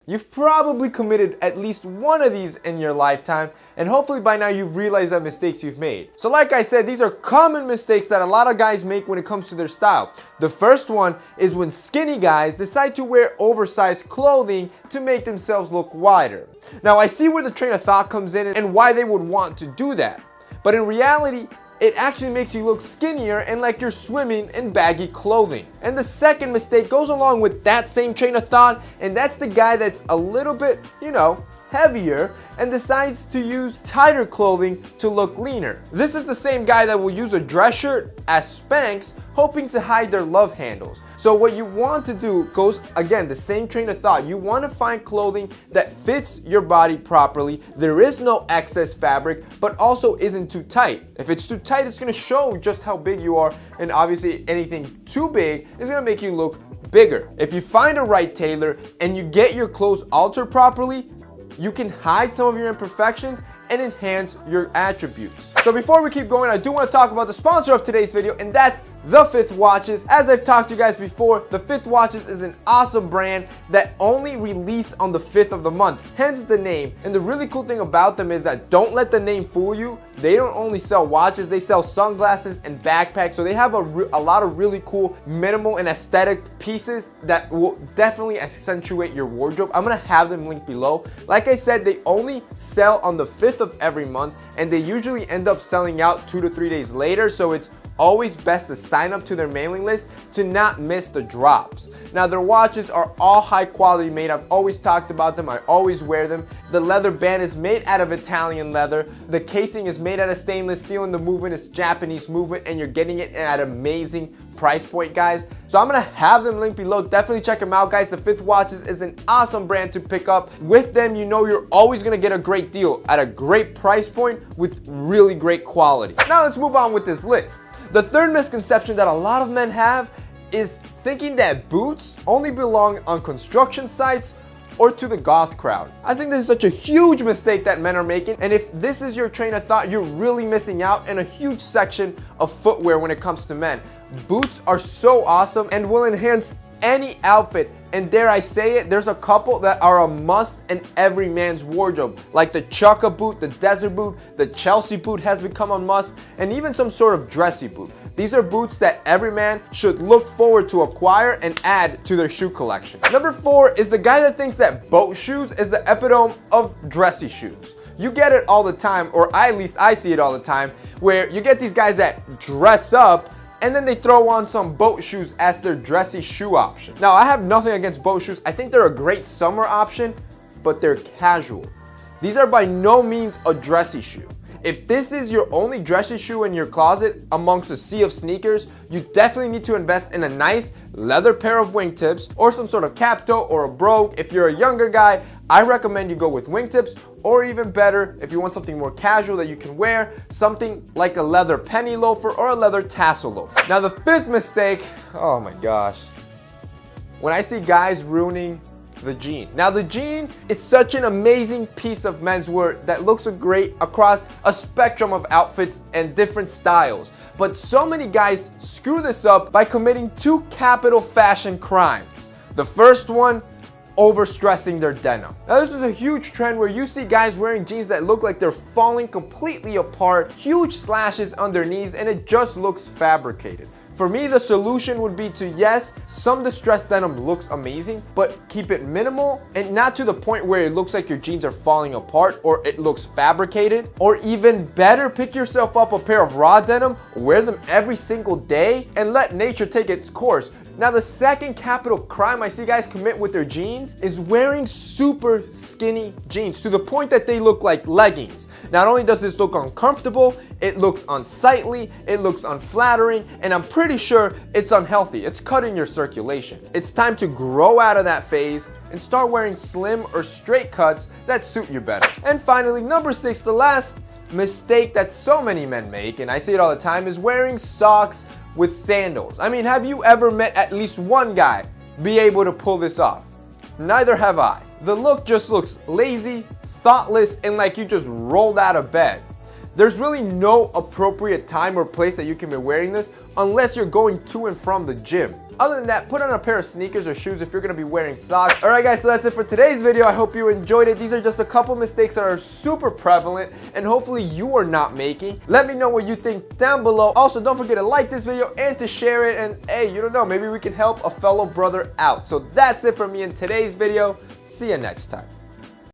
You've probably committed at least one of these in your lifetime, and hopefully by now you've realized the mistakes you've made. So like I said, these are common mistakes that a lot of guys make when it comes to their style. The first one is when skinny guys decide to wear oversized clothing to make themselves look wider. Now I see where the train of thought comes in and why they would want to do that. But in reality, it actually makes you look skinnier and like you're swimming in baggy clothing. And the second mistake goes along with that same train of thought, and that's the guy that's a little bit, heavier and decides to use tighter clothing to look leaner. This is the same guy that will use a dress shirt as Spanx, hoping to hide their love handles. So what you want to do goes, again, the same train of thought. You want to find clothing that fits your body properly. There is no excess fabric, but also isn't too tight. If it's too tight, it's going to show just how big you are, and obviously anything too big is going to make you look bigger. If you find a right tailor and you get your clothes altered properly, you can hide some of your imperfections and enhance your attributes. So before we keep going, I do want to talk about the sponsor of today's video, and that's The Fifth Watches. As I've talked to you guys before, The Fifth Watches is an awesome brand that only release on the 5th of the month, hence the name. And the really cool thing about them is that don't let the name fool you. They don't only sell watches, they sell sunglasses and backpacks. So they have a lot of really cool minimal and aesthetic pieces that will definitely accentuate your wardrobe. I'm gonna have them linked below. Like I said, they only sell on the 5th of every month, and they usually end up selling out 2 to 3 days later. So it's always best to sign up to their mailing list to not miss the drops. Now their watches are all high quality made. I've always talked about them. I always wear them. The leather band is made out of Italian leather. The casing is made out of stainless steel, and the movement is Japanese movement, and you're getting it at an amazing price point, guys. So I'm gonna have them linked below. Definitely check them out, guys. The Fifth Watches is an awesome brand to pick up. With them, you know you're always gonna get a great deal at a great price point with really great quality. Now let's move on with this list. The third misconception that a lot of men have is thinking that boots only belong on construction sites or to the goth crowd. I think this is such a huge mistake that men are making, and if this is your train of thought, you're really missing out in a huge section of footwear when it comes to men. Boots are so awesome and will enhance any outfit, and dare I say it, there's a couple that are a must in every man's wardrobe, like the Chukka boot, the desert boot, the Chelsea boot has become a must, and even some sort of dressy boot. These are boots that every man should look forward to acquire and add to their shoe collection. Number 4 is the guy that thinks that boat shoes is the epitome of dressy shoes. You get it all the time, or at least I see it all the time, where you get these guys that dress up and then they throw on some boat shoes as their dressy shoe option. Now, I have nothing against boat shoes. I think they're a great summer option, but they're casual. These are by no means a dressy shoe. If this is your only dressy shoe in your closet amongst a sea of sneakers, you definitely need to invest in a nice leather pair of wingtips or some sort of cap toe or a brogue. If you're a younger guy, I recommend you go with wingtips, or even better, if you want something more casual that you can wear, something like a leather penny loafer or a leather tassel loafer. Now the 5th mistake, oh my gosh, when I see guys ruining the jean. Now the jean is such an amazing piece of menswear that looks great across a spectrum of outfits and different styles. But so many guys screw this up by committing 2 capital fashion crimes. The first one, overstressing their denim. Now this is a huge trend where you see guys wearing jeans that look like they're falling completely apart, huge slashes underneath, and it just looks fabricated. For me, the solution would be to, yes, some distressed denim looks amazing, but keep it minimal and not to the point where it looks like your jeans are falling apart or it looks fabricated. Or even better, pick yourself up a pair of raw denim, wear them every single day, and let nature take its course. Now the second capital crime I see guys commit with their jeans is wearing super skinny jeans to the point that they look like leggings. Not only does this look uncomfortable, it looks unsightly, it looks unflattering, and I'm pretty sure it's unhealthy. It's cutting your circulation. It's time to grow out of that phase and start wearing slim or straight cuts that suit you better. And finally, number 6, the last mistake that so many men make, and I see it all the time, is wearing socks with sandals. I mean, have you ever met at least one guy be able to pull this off? Neither have I. The look just looks lazy, thoughtless, and like you just rolled out of bed. There's really no appropriate time or place that you can be wearing this unless you're going to and from the gym. Other than that, put on a pair of sneakers or shoes if you're gonna be wearing socks. Alright guys, so that's it for today's video. I hope you enjoyed it. These are just a couple mistakes that are super prevalent and hopefully you are not making. Let me know what you think down below. Also, don't forget to like this video and to share it, and hey, you don't know, maybe we can help a fellow brother out. So that's it for me in today's video. See you next time.